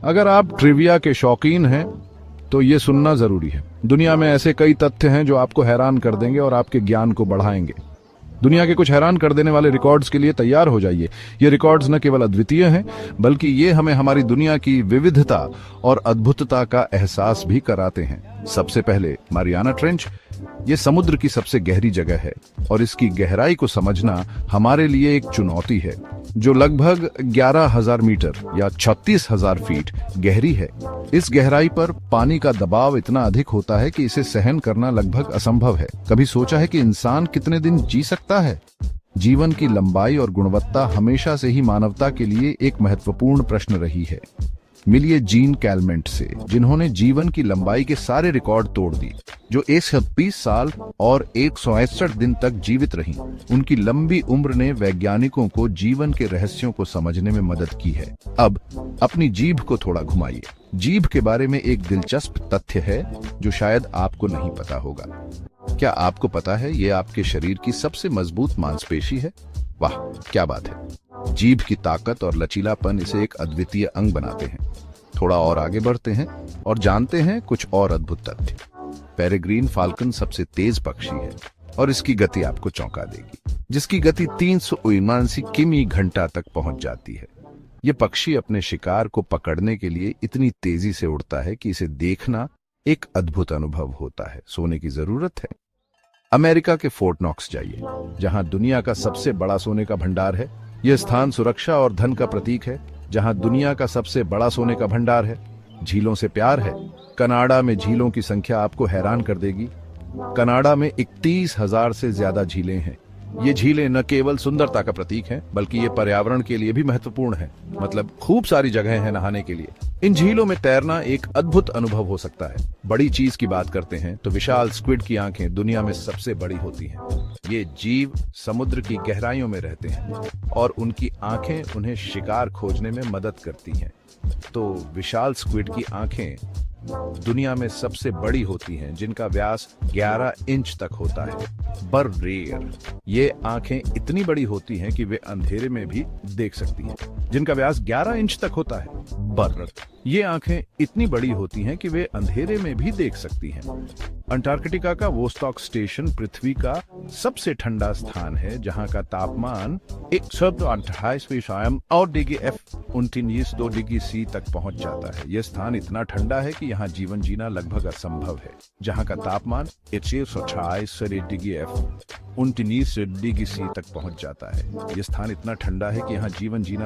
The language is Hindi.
अगर आप ट्रिविया के शौकीन हैं तो ये सुनना जरूरी है। दुनिया में ऐसे कई तथ्य हैं जो आपको हैरान कर देंगे और आपके ज्ञान को बढ़ाएंगे। दुनिया के कुछ हैरान कर देने वाले रिकॉर्ड्स के लिए तैयार हो जाइए। ये रिकॉर्ड्स न केवल अद्वितीय हैं, बल्कि ये हमें हमारी दुनिया की विविधता और अद्भुतता का एहसास भी कराते हैं। सबसे पहले मारियाना ट्रेंच। ये समुद्र की सबसे गहरी जगह है और इसकी गहराई को समझना हमारे लिए एक चुनौती है, जो लगभग 11,000 मीटर या 36,000 फीट गहरी है। इस गहराई पर पानी का दबाव इतना अधिक होता है कि इसे सहन करना लगभग असंभव है। कभी सोचा है कि इंसान कितने दिन जी सकता है? जीवन की लंबाई और गुणवत्ता हमेशा से ही मानवता के लिए एक महत्वपूर्ण प्रश्न रही है। मिलिए जीन कैलमेंट से, जिन्होंने जीवन की लंबाई के सारे रिकॉर्ड तोड़ दिए, जो 136 साल और 161 दिन तक जीवित रहीं। उनकी लंबी उम्र ने वैज्ञानिकों को जीवन के रहस्यों को समझने में मदद की है। अब अपनी जीभ को थोड़ा घुमाइए। जीभ के बारे में एक दिलचस्प तथ्य है जो शायद आपको नहीं पता होगा। क्या आपको पता है ये आपके शरीर की सबसे मजबूत मांसपेशी है? वाह, क्या बात है! जीभ की ताकत और लचीलापन इसे एक अद्वितीय अंग बनाते हैं। थोड़ा और आगे बढ़ते हैं और जानते हैं कुछ और अद्भुत तथ्य। पेरेग्रीन फाल्कन सबसे तेज पक्षी है और इसकी गति आपको चौंका देगी, जिसकी गति 379 किमी घंटा तक पहुंच जाती है। यह पक्षी अपने शिकार को पकड़ने के लिए इतनी तेजी से उड़ता है कि इसे देखना एक अद्भुत अनुभव होता है। सोने की जरूरत है। अमेरिका के फोर्ट नॉक्स जाइए, जहां दुनिया का सबसे बड़ा सोने का भंडार है। यह स्थान सुरक्षा और धन का प्रतीक है, जहां दुनिया का सबसे बड़ा सोने का भंडार है। झीलों से प्यार है। कनाडा में झीलों की संख्या आपको हैरान कर देगी। कनाडा में 31,000 से ज्यादा झीलें हैं। ये झीलें न केवल सुंदरता का प्रतीक हैं, बल्कि ये पर्यावरण के लिए भी महत्वपूर्ण है। मतलब खूब सारी जगह हैं नहाने के लिए। इन झीलों में तैरना एक अद्भुत अनुभव हो सकता है। बड़ी चीज की बात करते हैं तो विशाल स्क्विड की आंखें दुनिया में सबसे बड़ी होती हैं। ये जीव समुद्र की गहराइयों में रहते हैं और उनकी आंखें उन्हें शिकार खोजने में मदद करती हैं। तो विशाल स्क्विड की आंखें दुनिया में सबसे बड़ी होती हैं, जिनका व्यास 11 इंच तक होता है। बर रेयर, ये आंखें इतनी बड़ी होती हैं कि वे अंधेरे में भी देख सकती हैं, जिनका व्यास 11 इंच तक होता है। बर, ये आंखें इतनी बड़ी होती हैं कि वे अंधेरे में भी देख सकती हैं। अंटार्कटिका का वोस्टॉक स्टेशन पृथ्वी का सबसे ठंडा स्थान है, जहां का तापमान 128 और डिग्री F 29 डिग्री C तक पहुंच जाता है। यह स्थान इतना ठंडा है कि यहाँ जीवन जीना लगभग असंभव है, जहां का तापमान 128 डिग्री F 29 डिग्री C तक पहुंच जाता है। यह स्थान इतना ठंडा है कि यहाँ जीवन जीना